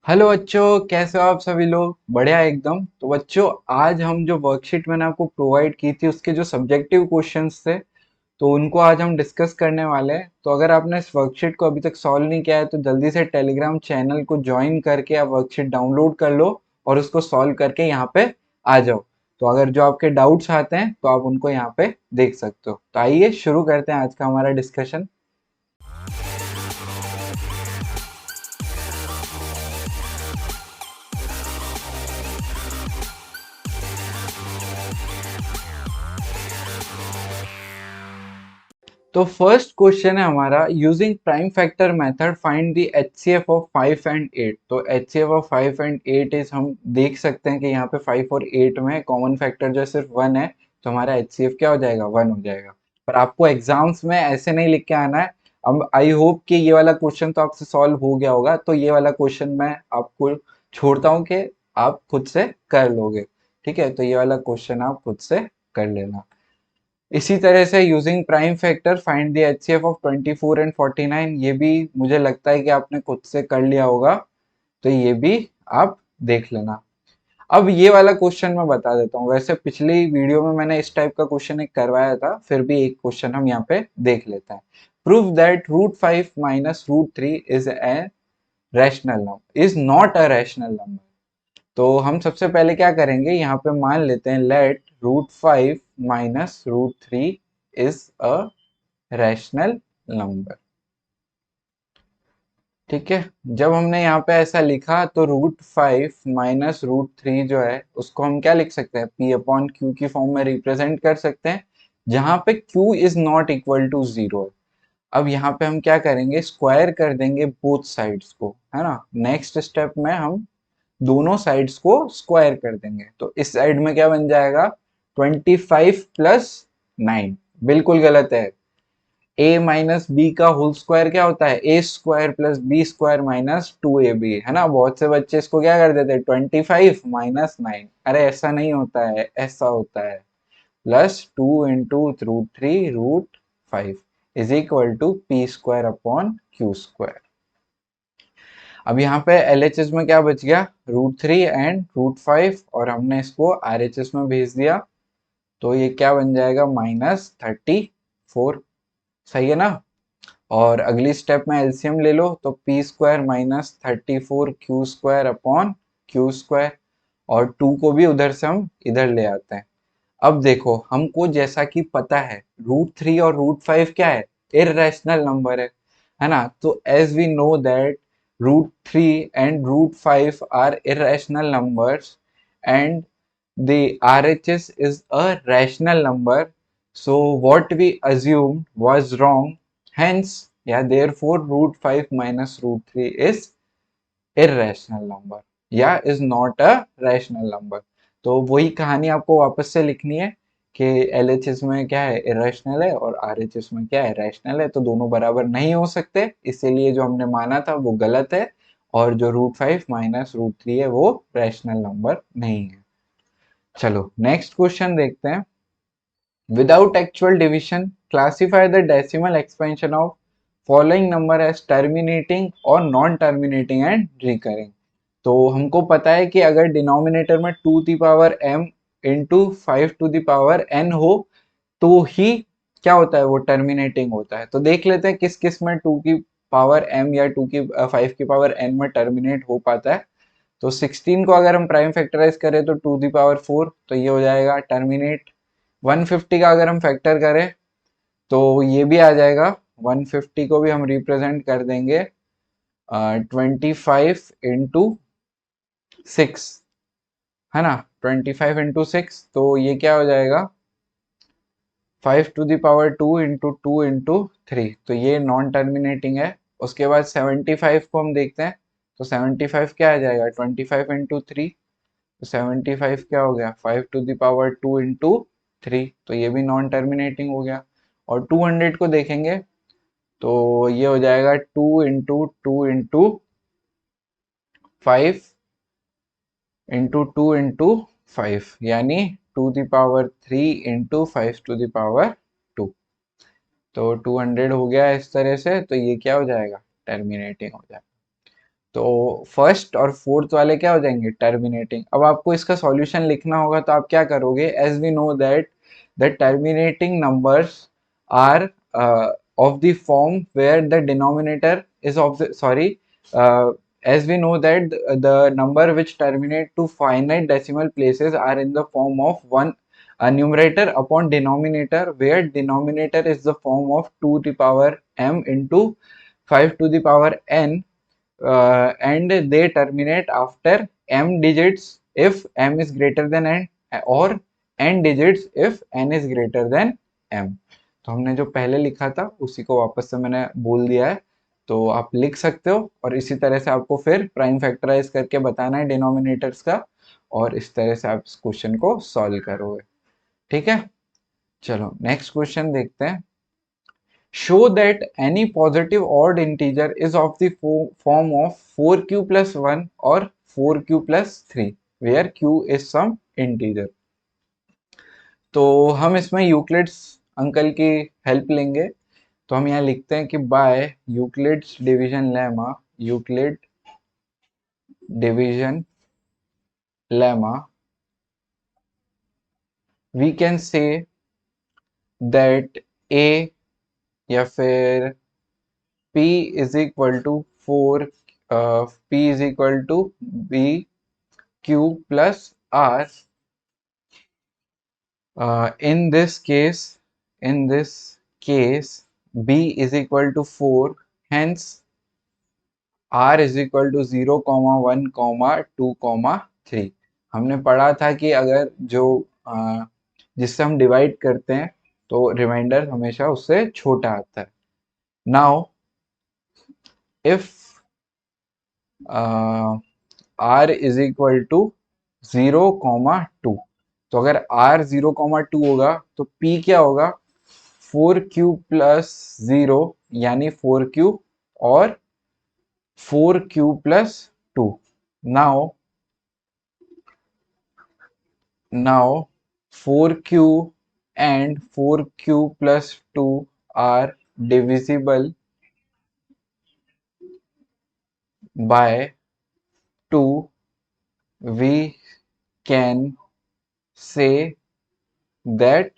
Hello बच्चों, कैसे हो आप सभी लोग? बढ़िया एकदम। तो बच्चों, आज हम जो वर्कशीट मैंने आपको प्रोवाइड की थी उसके जो सब्जेक्टिव क्वेश्चंस थे तो उनको आज हम डिस्कस करने वाले हैं। तो अगर आपने इस वर्कशीट को अभी तक सॉल्व नहीं किया है तो जल्दी से टेलीग्राम चैनल को ज्वाइन करके आप वर्कशीट डाउनलोड कर लो और उसको सॉल्व करके यहाँ पे आ जाओ। तो अगर जो आपके डाउट्स आते हैं तो आप उनको यहाँ पे देख सकते हो। तो आइए शुरू करते हैं आज का हमारा डिस्कशन। तो फर्स्ट क्वेश्चन है हमारा, using prime factor method find the HCF of 5 and 8। तो एचसीएफ ऑफ 5 एंड 8 इज, हम देख सकते हैं कि यहाँ पे 5 और 8 में कॉमन फैक्टर जो सिर्फ 1 है, तो हमारा एचसीएफ क्या हो जाएगा? 1 हो जाएगा। पर आपको एग्जाम्स में ऐसे नहीं लिख के आना है। अब आई होप कि ये वाला क्वेश्चन तो आपसे सॉल्व हो गया होगा, तो ये वाला क्वेश्चन मैं आपको छोड़ता हूँ कि आप खुद से कर लोगे। ठीक है, तो ये वाला क्वेश्चन आप खुद से कर लेना। इसी तरह से using prime factor find the HCF of 24 and 49, ये भी मुझे लगता है कि आपने खुद से कर लिया होगा, तो ये भी आप देख लेना। अब ये वाला क्वेश्चन मैं बता देता हूँ। वैसे पिछली वीडियो में मैंने इस टाइप का क्वेश्चन एक करवाया था, फिर भी एक क्वेश्चन हम यहाँ पे देख लेते हैं। Prove that √5 minus √3 is a rational number, is not a rational number. तो हम सबसे पहले क्या करेंगे, यहाँ पे मान लेते हैं let √5 minus √3 is a rational number. ठीक है, जब हमने यहाँ पे ऐसा लिखा तो √5 माइनस √3 जो है उसको हम क्या लिख सकते हैं? P अपॉन Q की फॉर्म में रिप्रेजेंट कर सकते हैं, जहां पे Q is not equal to 0। अब यहाँ पे हम क्या करेंगे, स्क्वायर कर देंगे बोथ साइड्स को, है ना। नेक्स्ट स्टेप में हम दोनों साइड्स को स्क्वायर कर देंगे, तो इस साइड में क्या बन जाएगा? 25 प्लस 9। बिल्कुल गलत है। ए माइनस बी का होल स्क्वायर क्या होता है? A square plus B square minus 2ab, है ना। बहुत से बच्चे इसको क्या कर देते हैं? 25 माइनस 9। अरे ऐसा नहीं होता है, ऐसा होता है plus 2 into √3 √5 is equal to P square upon Q square. अब यहाँ पे LHS में क्या बच गया? √3 एंड √5, और हमने इसको RHS में भेज दिया, तो ये क्या बन जाएगा? -34। सही है ना। और अगली स्टेप में एलसीएम ले लो, तो P square minus 34 Q square upon Q square, और 2 को भी उधर से हम इधर ले आते हैं। अब देखो, हमको जैसा कि पता है √3 और √5 क्या है? इर्रेशनल नंबर है ना। तो as we know that √3 and √5 are irrational numbers and the RHS is a rational number, so what we assumed was wrong, hence yeah, therefore √5 minus √3 is irrational number या is not a rational number। तो वही कहानी आपको वापस से लिखनी है कि LHS में क्या है? इरेशनल है, और RHS में क्या है? रैशनल है। तो दोनों बराबर नहीं हो सकते, इसीलिए जो हमने माना था वो गलत है, और जो √5 माइनस √3 है वो रैशनल नंबर नहीं है। चलो नेक्स्ट क्वेश्चन देखते हैं। Without actual division, classify the decimal expansion of following number as terminating or non-terminating and recurring। तो हमको पता है कि अगर डिनोमिनेटर में 2m इंटू 5n हो तो ही क्या होता है? वो टर्मिनेटिंग होता है। तो देख लेते हैं किस किस में 2m या 5n में टर्मिनेट हो पाता है। तो 16 को अगर हम प्राइम फैक्टराइज करें तो 2 4, तो ये हो जाएगा टर्मिनेट। 150 का अगर हम फैक्टर करें तो ये भी आ जाएगा। 150 को भी हम रिप्रेजेंट कर देंगे 25 इंटू 6, है ना। 25 इंटू 6, तो ये क्या हो जाएगा? 5 to the power 2 into 2 into 3, तो ये नॉन टर्मिनेटिंग है। उसके बाद 75 को हम देखते हैं, तो 75 क्या आ जाएगा? 25 इंटू 3, तो 75 क्या हो गया? 5 टू द पावर 2 इंटू 3, तो ये भी नॉन टर्मिनेटिंग हो गया। और 200 को देखेंगे तो ये हो जाएगा 2 इंटू 2 इंटू 5 यानी 2 the power 3 into 5 to the power 2। तो 200 हो गया इस तरह से, तो ये क्या हो जाएगा? टर्मिनेटिंग हो जाएगा। तो फर्स्ट और फोर्थ वाले क्या हो जाएंगे, टर्मिनेटिंग। अब आपको इसका सॉल्यूशन लिखना होगा, तो आप क्या करोगे, as we know that the terminating numbers are of the form where the denominator is of the, sorry, as we know that the number which terminate to finite decimal places are in the form of one numerator upon denominator, where denominator is the form of 2 to the power m into 5 to the power n, and they terminate after m digits if m is greater than n, or n digits if n is greater than m। तो हमने जो पहले लिखा था उसी को वापस से मैंने बोल दिया है, तो आप लिख सकते हो। और इसी तरह से आपको फिर प्राइम फैक्टराइज करके बताना है डिनोमिनेटर्स का, और इस तरह से आप इस क्वेश्चन को सॉल्व करोगे। ठीक है, चलो नेक्स्ट क्वेश्चन देखते हैं। Show that any positive odd integer is of the form of 4q plus 1 or 4q plus 3, where q is some integer। तो हम इसमें यूक्लिड्स अंकल की हेल्प लेंगे। तो हम यहाँ लिखते हैं कि by Euclid's division lemma, Euclid division lemma, we can say that a या फिर p is equal to 4, p is equal to b q plus r। In this case, b is equal to 4, hence r is equal to 0, 1, 2, 3। हमने पढ़ा था कि अगर जो जिससे हम डिवाइड करते हैं तो रिमाइंडर हमेशा उससे छोटा आता है। Now if r is equal to 0, 2, तो अगर r 0, 2 होगा तो p क्या होगा, 4q प्लस 0 यानी 4q, और 4q plus 2। Now 4q and 4q plus 2 are divisible by 2, we can say that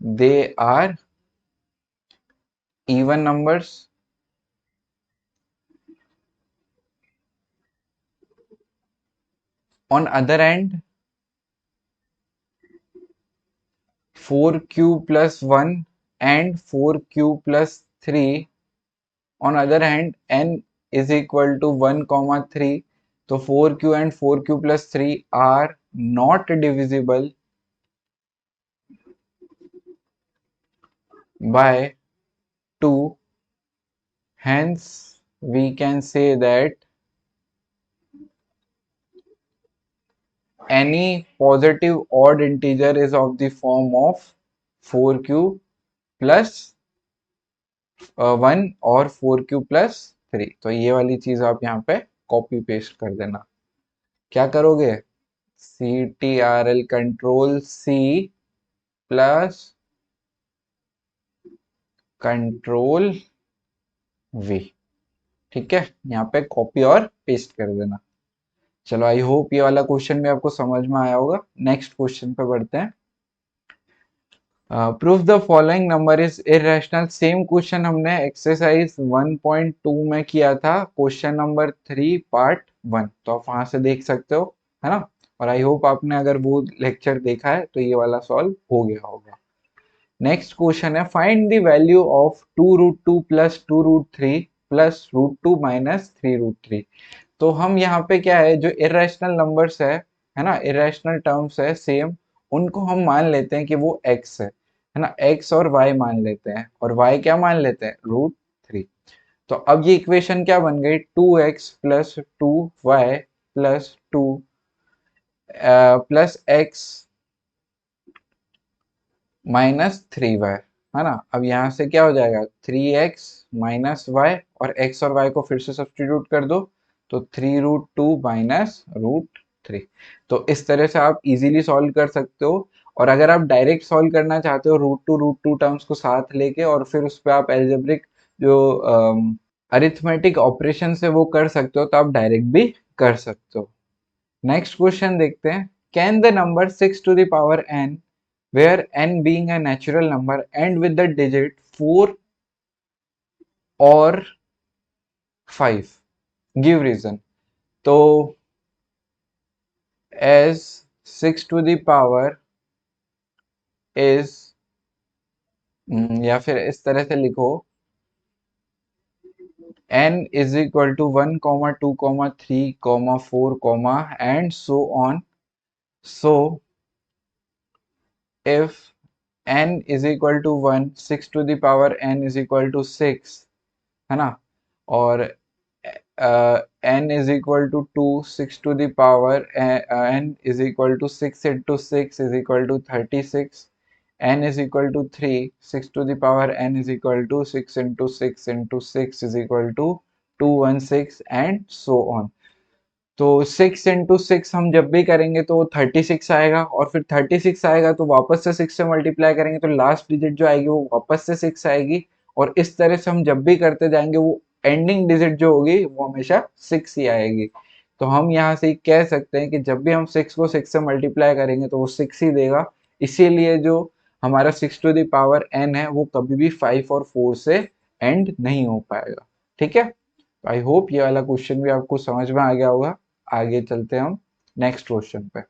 they are even numbers। On other hand, 4q plus 1 and 4q plus 3, on other hand n is equal to 1, 3, so 4q and 4q plus 3 are not divisible by 2, hence we can say that any positive odd integer is of the form of 4q plus 1 और 4q plus 3। तो ये वाली चीज आप यहाँ पे copy paste कर देना। क्या करोगे, CTRL control C plus control V। ठीक है, यहाँ पे कॉपी और पेस्ट कर देना। चलो आई होप ये वाला क्वेश्चन भी आपको समझ में आया होगा। नेक्स्ट क्वेश्चन पे बढ़ते हैं। Proof the following number is irrational. Same question हमने एक्सरसाइज 1.2 में किया था, क्वेश्चन नंबर 3 पार्ट 1, तो आप वहां से देख सकते हो, है ना। और आई होप आपने अगर वो लेक्चर देखा है तो ये वाला सॉल्व हो गया होगा। नेक्स्ट क्वेश्चन है, find the value of 2√2 plus 2√3 plus √2 minus 3√3। तो हम यहाँ पे क्या है, जो इरेशनल नंबर्स है ना, इरेशनल टर्म्स है सेम, उनको हम मान लेते हैं कि वो x है ना, x और y मान लेते हैं, और y क्या मान लेते हैं, √3। तो अब ये इक्वेशन क्या बन गई, 2x plus 2y plus 2 plus x minus 3y, है ना। अब यहाँ से क्या हो जाएगा, 3x माइनस वाई, और x और y को फिर से सब्सटीट्यूट कर दो, तो 3√2 माइनस √3। तो इस तरह से आप इजीली सॉल्व कर सकते हो। और अगर आप डायरेक्ट सॉल्व करना चाहते हो √2 टर्म्स को साथ लेके, और फिर उस पर आप एल्जेब्रिक जो अरिथमेटिक ऑपरेशन से वो कर सकते हो तो आप डायरेक्ट भी कर सकते हो। नेक्स्ट क्वेश्चन देखते हैं, can the number 6 to the power n where n being a natural number end with the digit 4 or 5, give reason। तो as 6 to the power is, या फिर इस तरह से लिखो, n is equal to 1 comma 2 comma 3 comma 4 comma and so on। So if n is equal to 1, 6 to the power n is equal to 6, है ना, और n is equal to 2, 6 to the power n is equal to 6 into 6 is equal to 36, n is equal to 3, 6 to the power n is equal to 6 into 6 into 6 is equal to 216 and so on। तो 6 into 6 हम जब भी करेंगे तो 36 आएगा, और फिर 36 आएगा तो वापस से 6 से मल्टीप्लाई करेंगे तो लास्ट डिजिट जो आएगी वो वापस से 6 आएगी, और इस तरह से हम जब भी करते जाएंगे वो एंडिंग डिजिट जो होगी वो हमेशा 6 ही आएगी। तो हम यहाँ से कह सकते हैं कि जब भी हम 6 को 6 से मल्टीप्लाई करेंगे तो वो 6 ही देगा, इसीलिए जो हमारा 6 टू द पावर n है वो कभी भी 5 और 4 से एंड नहीं हो पाएगा। ठीक है, आई होप ये वाला क्वेश्चन भी आपको समझ में आ गया होगा। आगे चलते हैं हम नेक्स्ट क्वेश्चन पे।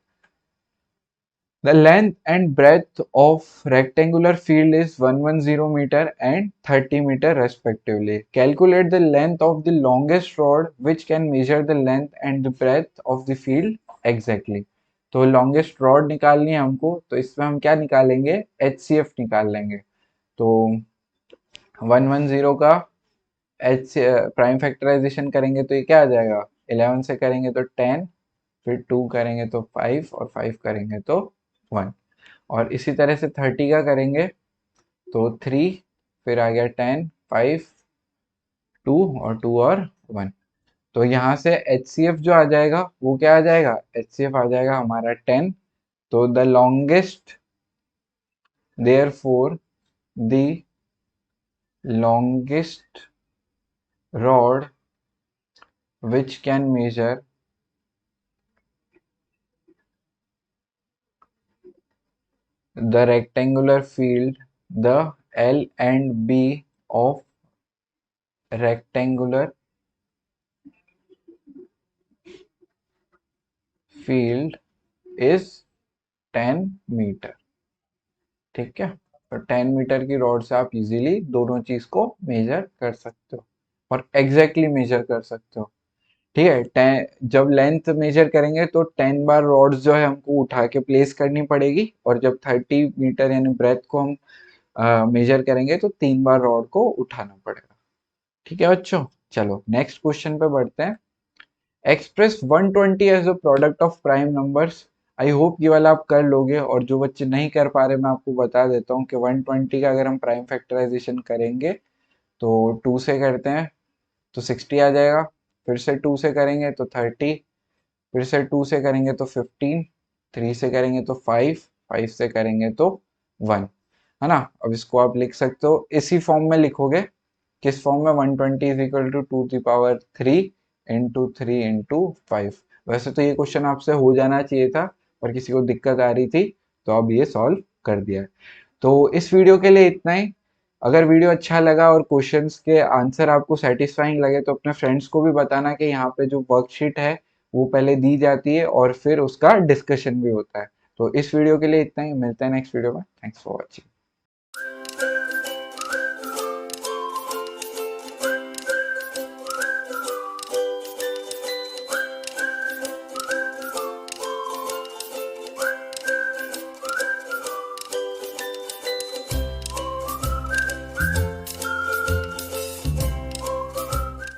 The length and breadth of rectangular field is 110 metre and 30 metre respectively. Calculate the length of the longest rod which can measure the length and the breadth of the field exactly. तो longest rod निकालनी है हमको, तो इसमें हम क्या निकालेंगे, HCF निकाल लेंगे। तो 110 का एच प्राइम फैक्टराइजेशन करेंगे तो ये क्या आ जाएगा, 11 से करेंगे तो 10, फिर 2 करेंगे तो 5 और 5 करेंगे तो 1, और इसी तरह से 30 का करेंगे तो 3, फिर आ गया 10, 5, 2 और 2 और 1। तो यहाँ से HCF जो आ जाएगा वो क्या आ जाएगा, HCF आ जाएगा हमारा 10। तो the longest, therefore the longest rod which can measure the rectangular field, the L and B of rectangular field is 10 metre. ठीक है, तो 10 मीटर की रॉड से आप इजीली दोनों चीज को मेजर कर सकते हो और एग्जैक्टली मेजर कर सकते हो। ठीक है, जब लेंथ मेजर करेंगे तो 10 बार रॉड्स जो है हमको उठा के प्लेस करनी पड़ेगी, और जब 30 मीटर यानी ब्रेथ को हम मेजर करेंगे तो 3 बार रॉड को उठाना पड़ेगा। ठीक है बच्चों, चलो नेक्स्ट क्वेश्चन पे बढ़ते हैं। Express 120 as a product of prime numbers. I hope ये वाला आप कर लोगे, और जो बच्चे नहीं कर पा रहे मैं आपको बता देता हूँ कि 120 का अगर हम प्राइम फैक्टराइजेशन करेंगे तो 2 से करते हैं तो 60 आ जाएगा, फिर से 2 से करेंगे तो 30, फिर से 2 से करेंगे तो 15, 3 से करेंगे तो 5, 5 से करेंगे तो 1, है ना। अब इसको आप लिख सकते हो इसी फॉर्म में लिखोगे, किस फॉर्म में, 120 इज इक्वल टू 2 की पावर 3 इंटू 3 इंटू 5। वैसे तो ये क्वेश्चन आपसे हो जाना चाहिए था, पर किसी को दिक्कत आ रही थी तो अब ये सॉल्व कर दिया है। तो इस वीडियो के लिए इतना ही। अगर वीडियो अच्छा लगा और क्वेश्चंस के आंसर आपको सेटिस्फाइंग लगे तो अपने फ्रेंड्स को भी बताना कि यहाँ पे जो वर्कशीट है वो पहले दी जाती है और फिर उसका डिस्कशन भी होता है। तो इस वीडियो के लिए इतना ही, मिलते हैं नेक्स्ट वीडियो में। Thanks for watching.